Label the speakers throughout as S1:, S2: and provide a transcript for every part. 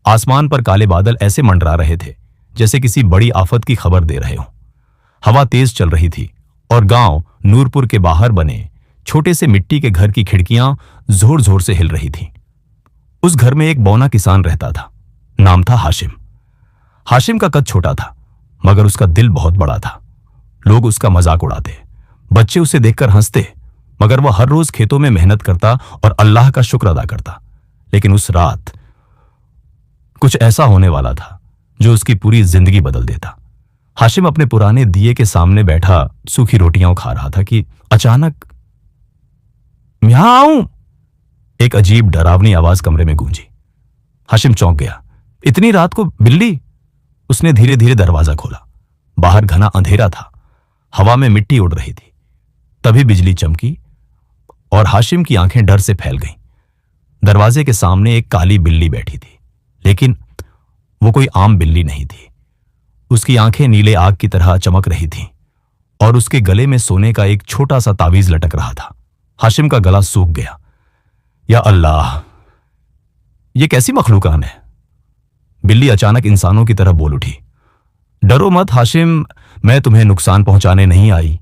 S1: आसमान पर काले बादल ऐसे मंडरा रहे थे जैसे किसी बड़ी आफत की खबर दे रहे हों। हवा तेज चल रही थी और गांव नूरपुर के बाहर बने छोटे से मिट्टी के घर की खिड़कियां जोर जोर से हिल रही थीं। उस घर में एक बौना किसान रहता था। नाम था हाशिम। हाशिम का कद छोटा था मगर उसका दिल बहुत बड़ा था। लोग उसका मजाक उड़ाते, बच्चे उसे देखकर हंसते, मगर वह हर रोज खेतों में मेहनत करता और अल्लाह का शुक्र अदा करता। लेकिन उस रात कुछ ऐसा होने वाला था जो उसकी पूरी जिंदगी बदल देता। हाशिम अपने पुराने दिए के सामने बैठा सूखी रोटियां खा रहा था कि अचानक म्याऊं, एक अजीब डरावनी आवाज कमरे में गूंजी। हाशिम चौंक गया। इतनी रात को बिल्ली? उसने धीरे धीरे दरवाजा खोला। बाहर घना अंधेरा था, हवा में मिट्टी उड़ रही थी। तभी बिजली चमकी और हाशिम की आंखें डर से फैल गईं। दरवाजे के सामने एक काली बिल्ली बैठी थी, लेकिन वो कोई आम बिल्ली नहीं थी। उसकी आंखें नीले आग की तरह चमक रही थीं और उसके गले में सोने का एक छोटा सा तावीज लटक रहा था। हाशिम का गला सूख गया। या अल्लाह, ये कैसी मखलूकान है? बिल्ली अचानक इंसानों की तरह बोल उठी। डरो मत हाशिम, मैं तुम्हें नुकसान पहुंचाने नहीं आई।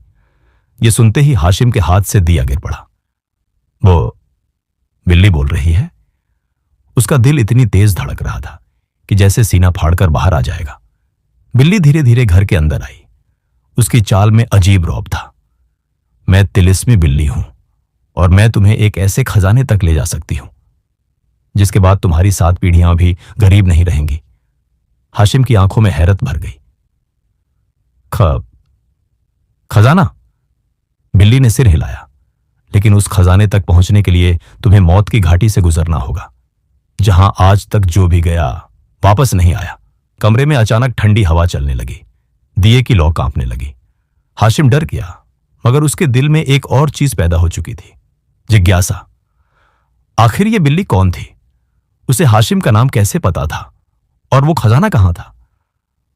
S1: ये सुनते ही हाशिम के हाथ से दिया गिर पड़ा। वो बिल्ली बोल रही है? उसका दिल इतनी तेज धड़क रहा था कि जैसे सीना फाड़कर बाहर आ जाएगा। बिल्ली धीरे धीरे घर के अंदर आई। उसकी चाल में अजीब रौब था। मैं तिलिस्मी बिल्ली हूं और मैं तुम्हें एक ऐसे खजाने तक ले जा सकती हूं जिसके बाद तुम्हारी 7 पीढ़ियां भी गरीब नहीं रहेंगी। हाशिम की आंखों में हैरत भर गई। खजाना? बिल्ली ने सिर हिलाया। लेकिन उस खजाने तक पहुंचने के लिए तुम्हें मौत की घाटी से गुजरना होगा, जहां आज तक जो भी गया वापस नहीं आया। कमरे में अचानक ठंडी हवा चलने लगी। दिए की लौ कांपने लगी। हाशिम डर गया, मगर उसके दिल में एक और चीज पैदा हो चुकी थी, जिज्ञासा। आखिर ये बिल्ली कौन थी? उसे हाशिम का नाम कैसे पता था? और वो खजाना कहां था?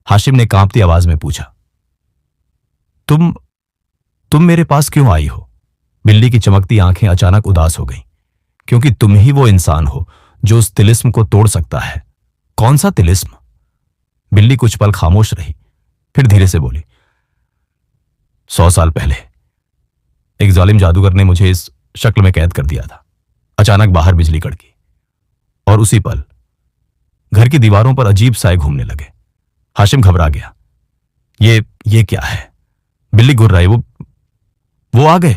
S1: हाशिम ने कांपती आवाज में पूछा, तुम मेरे पास क्यों आई हो? बिल्ली की चमकती आंखें अचानक उदास हो गईं, क्योंकि तुम ही वो इंसान हो जो उस तिलिस्म को तोड़ सकता है। कौन सा तिलिस्म? बिल्ली कुछ पल खामोश रही, फिर धीरे से बोली, 100 साल पहले एक जालिम जादूगर ने मुझे इस शक्ल में कैद कर दिया था। अचानक बाहर बिजली कड़की और उसी पल घर की दीवारों पर अजीब साए घूमने लगे। हाशिम घबरा गया। ये क्या है? बिल्ली गुर्राई। वो आ गए।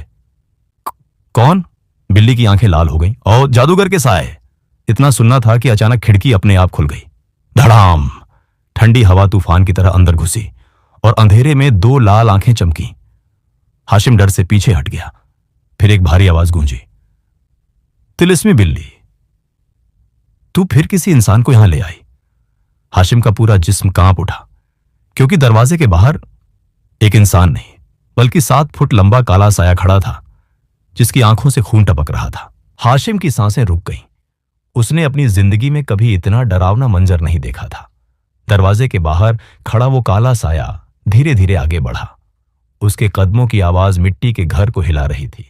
S1: कौन? बिल्ली की आंखें लाल हो गईं। और जादूगर के साए। इतना सुनना था कि अचानक खिड़की अपने आप खुल गई। धड़ाम! ठंडी हवा तूफान की तरह अंदर घुसी और अंधेरे में 2 लाल आंखें चमकी। हाशिम डर से पीछे हट गया। फिर एक भारी आवाज गूंजी, तिलिस्मी बिल्ली, तू फिर किसी इंसान को यहां ले आई। हाशिम का पूरा जिस्म कांप उठा, क्योंकि दरवाजे के बाहर एक इंसान नहीं बल्कि 7 फुट लंबा काला साया खड़ा था, जिसकी आंखों से खून टपक रहा था। हाशिम की सांसें रुक गईं। उसने अपनी जिंदगी में कभी इतना डरावना मंजर नहीं देखा था। दरवाजे के बाहर खड़ा वो काला साया धीरे धीरे आगे बढ़ा। उसके कदमों की आवाज मिट्टी के घर को हिला रही थी।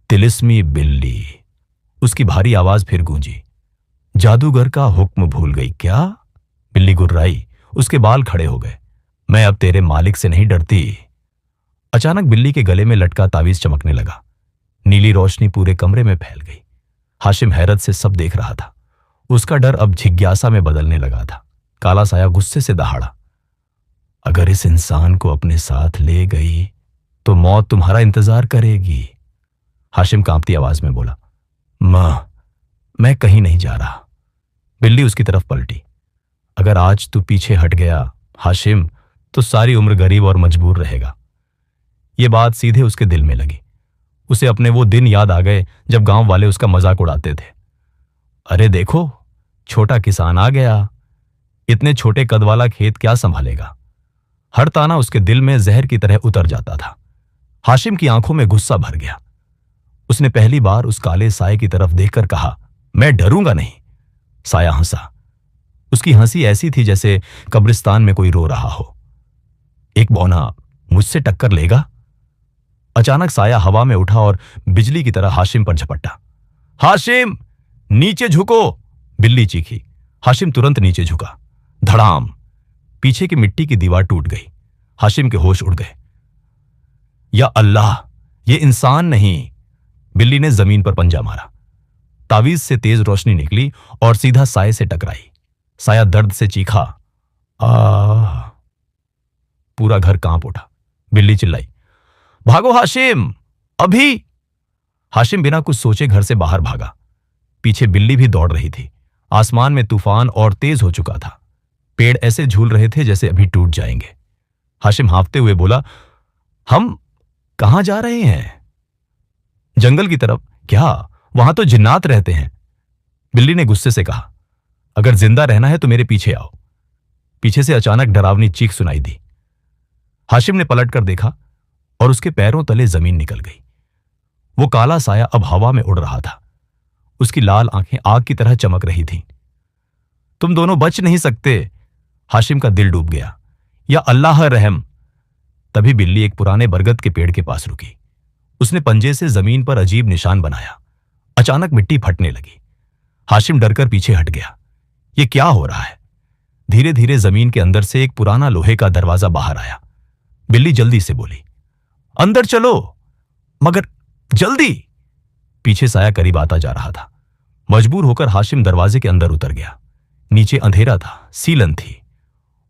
S1: तिलिस्मी बिल्ली, उसकी भारी आवाज फिर गूंजी। जादूगर का हुक्म भूल गई क्या? बिल्ली गुर्राई। उसके बाल खड़े हो गए। मैं अब तेरे मालिक से नहीं डरती। अचानक बिल्ली के गले में लटका तावीज चमकने लगा। नीली रोशनी पूरे कमरे में फैल गई। हाशिम हैरत से सब देख रहा था। उसका डर अब जिज्ञासा में बदलने लगा था। काला साया गुस्से से दहाड़ा, अगर इस इंसान को अपने साथ ले गई तो मौत तुम्हारा इंतजार करेगी। हाशिम कांपती आवाज में बोला, मां, मैं कहीं नहीं जा रहा। बिल्ली उसकी तरफ पलटी। अगर आज तू पीछे हट गया हाशिम, तो सारी उम्र गरीब और मजबूर रहेगा। यह बात सीधे उसके दिल में लगी। उसे अपने वो दिन याद आ गए जब गांव वाले उसका मजाक उड़ाते थे। अरे देखो, छोटा किसान आ गया, इतने छोटे कद वाला खेत क्या संभालेगा। हर ताना उसके दिल में जहर की तरह उतर जाता था। हाशिम की आंखों में गुस्सा भर गया। उसने पहली बार उस काले साए की तरफ देखकर कहा, मैं डरूंगा नहीं। साया हंसा। उसकी हंसी ऐसी थी जैसे कब्रिस्तान में कोई रो रहा हो। एक बौना मुझसे टक्कर लेगा? अचानक साया हवा में उठा और बिजली की तरह हाशिम पर झपटा। हाशिम, नीचे झुको, बिल्ली चीखी। हाशिम तुरंत नीचे झुका। धड़ाम, पीछे की मिट्टी की दीवार टूट गई। हाशिम के होश उड़ गए। या अल्लाह, ये इंसान नहीं। बिल्ली ने जमीन पर पंजा मारा। तावीज से तेज रोशनी निकली और सीधा साये से टकराई। साया दर्द से चीखा। आ पूरा घर कांप उठा। बिल्ली चिल्लाई, भागो हाशिम, अभी। हाशिम बिना कुछ सोचे घर से बाहर भागा। पीछे बिल्ली भी दौड़ रही थी। आसमान में तूफान और तेज हो चुका था। पेड़ ऐसे झूल रहे थे जैसे अभी टूट जाएंगे। हाशिम हांफते हुए बोला, हम कहां जा रहे हैं? जंगल की तरफ। क्या? वहां तो जिन्नात रहते हैं। बिल्ली ने गुस्से से कहा, अगर जिंदा रहना है तो मेरे पीछे आओ। पीछे से अचानक डरावनी चीख सुनाई दी। हाशिम ने पलटकर देखा और उसके पैरों तले जमीन निकल गई। वो काला साया अब हवा में उड़ रहा था। उसकी लाल आंखें आग की तरह चमक रही थीं। तुम दोनों बच नहीं सकते। हाशिम का दिल डूब गया। या अल्लाह रहम। तभी बिल्ली एक पुराने बरगद के पेड़ के पास रुकी। उसने पंजे से जमीन पर अजीब निशान बनाया। अचानक मिट्टी फटने लगी। हाशिम डरकर पीछे हट गया। ये क्या हो रहा है? धीरे धीरे जमीन के अंदर से एक पुराना लोहे का दरवाजा बाहर आया। बिल्ली जल्दी से बोली, अंदर चलो, मगर जल्दी। पीछे साया करीब आता जा रहा था। मजबूर होकर हाशिम दरवाजे के अंदर उतर गया। नीचे अंधेरा था, सीलन थी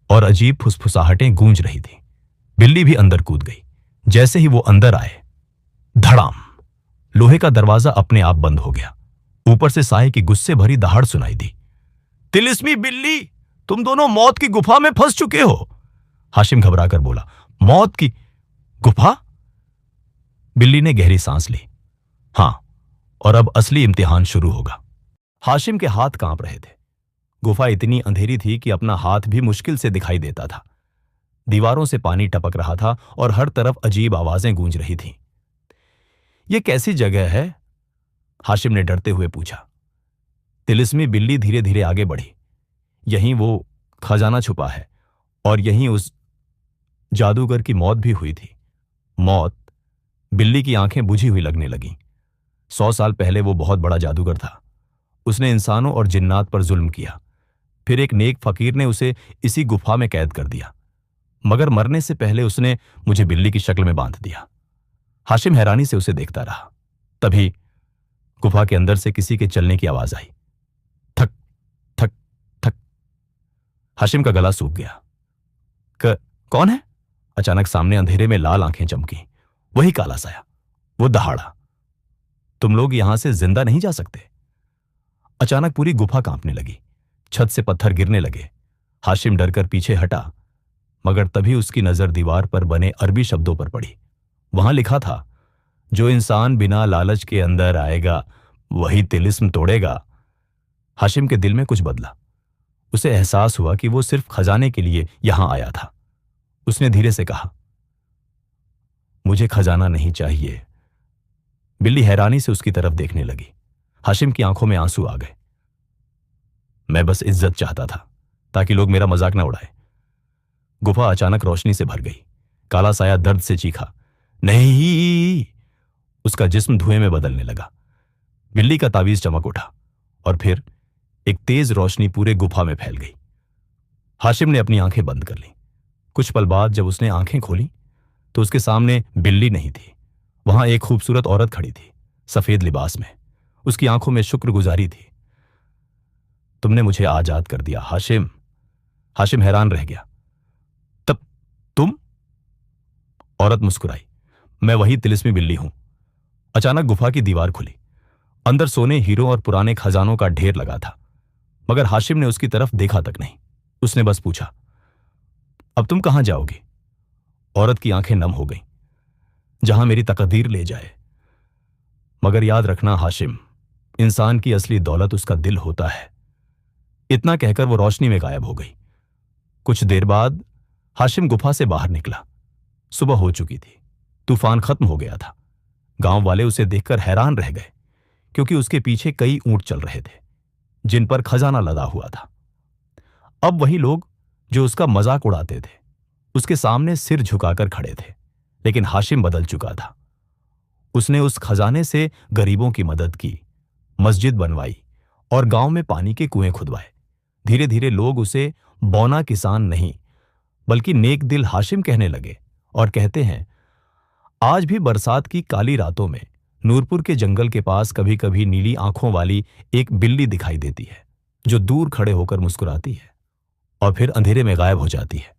S1: और अजीब फुसफुसाहटें गूंज रही थी। बिल्ली भी अंदर कूद गई। जैसे ही वो अंदर आए, धड़ाम, लोहे का दरवाजा अपने आप बंद हो गया। ऊपर से साये की गुस्से भरी दहाड़ सुनाई दी। तिलिस्मी बिल्ली, तुम दोनों मौत की गुफा में फंस चुके हो। हाशिम घबराकर बोला, मौत की गुफा? बिल्ली ने गहरी सांस ली। हां, और अब असली इम्तिहान शुरू होगा। हाशिम के हाथ कांप रहे थे। गुफा इतनी अंधेरी थी कि अपना हाथ भी मुश्किल से दिखाई देता था। दीवारों से पानी टपक रहा था और हर तरफ अजीब आवाजें गूंज रही थीं। यह कैसी जगह है? हाशिम ने डरते हुए पूछा। तिलिस्मी बिल्ली धीरे धीरे आगे बढ़ी। यहीं वो खजाना छुपा है और यहीं उस जादूगर की मौत भी हुई थी। मौत? बिल्ली की आंखें बुझी हुई लगने लगीं। 100 साल पहले वो बहुत बड़ा जादूगर था। उसने इंसानों और जिन्नात पर जुल्म किया। फिर एक नेक फकीर ने उसे इसी गुफा में कैद कर दिया, मगर मरने से पहले उसने मुझे बिल्ली की शक्ल में बांध दिया। हाशिम हैरानी से उसे देखता रहा। तभी गुफा के अंदर से किसी के चलने की आवाज आई। थक थक थक। हाशिम का गला सूख गया। कौन है? अचानक सामने अंधेरे में लाल आंखें चमकी। वही काला साया। वो दहाड़ा, तुम लोग यहां से जिंदा नहीं जा सकते। अचानक पूरी गुफा कांपने लगी। छत से पत्थर गिरने लगे। हाशिम डरकर पीछे हटा, मगर तभी उसकी नजर दीवार पर बने अरबी शब्दों पर पड़ी। वहां लिखा था, जो इंसान बिना लालच के अंदर आएगा वही तिलिस्म तोड़ेगा। हाशिम के दिल में कुछ बदला। उसे एहसास हुआ कि वो सिर्फ खजाने के लिए यहां आया था। उसने धीरे से कहा, मुझे खजाना नहीं चाहिए। बिल्ली हैरानी से उसकी तरफ देखने लगी। हाशिम की आंखों में आंसू आ गए। मैं बस इज्जत चाहता था, ताकि लोग मेरा मजाक ना उड़ाए। गुफा अचानक रोशनी से भर गई। काला साया दर्द से चीखा, नहीं। उसका जिस्म धुएं में बदलने लगा। बिल्ली का तावीज चमक उठा और फिर एक तेज रोशनी पूरे गुफा में फैल गई। हाशिम ने अपनी आंखें बंद कर ली। कुछ पल बाद जब उसने आंखें खोली तो उसके सामने बिल्ली नहीं थी। वहां एक खूबसूरत औरत खड़ी थी, सफेद लिबास में। उसकी आंखों में शुक्रगुजारी थी। तुमने मुझे आजाद कर दिया हाशिम। हाशिम हैरान रह गया। तब तुम? औरत मुस्कुराई, मैं वही तिलिस्मी बिल्ली हूं। अचानक गुफा की दीवार खुली। अंदर सोने, हीरों और पुराने खजानों का ढेर लगा था, मगर हाशिम ने उसकी तरफ देखा तक नहीं। उसने बस पूछा, अब तुम कहां जाओगी? औरत की आंखें नम हो गईं। जहां मेरी तकदीर ले जाए। मगर याद रखना हाशिम, इंसान की असली दौलत उसका दिल होता है। इतना कहकर वो रोशनी में गायब हो गई। कुछ देर बाद हाशिम गुफा से बाहर निकला। सुबह हो चुकी थी। तूफान खत्म हो गया था। गांव वाले उसे देखकर हैरान रह गए, क्योंकि उसके पीछे कई ऊंट चल रहे थे, जिन पर खजाना लदा हुआ था। अब वही लोग जो उसका मजाक उड़ाते थे, उसके सामने सिर झुकाकर खड़े थे। लेकिन हाशिम बदल चुका था। उसने उस खजाने से गरीबों की मदद की, मस्जिद बनवाई और गांव में पानी के कुएं खुदवाए। धीरे धीरे लोग उसे बौना किसान नहीं बल्कि नेक दिल हाशिम कहने लगे और कहते हैं, आज भी बरसात की काली रातों में नूरपुर के जंगल के पास कभी कभी नीली आंखों वाली एक बिल्ली दिखाई देती है जो दूर खड़े होकर मुस्कुराती है और फिर अंधेरे में गायब हो जाती है।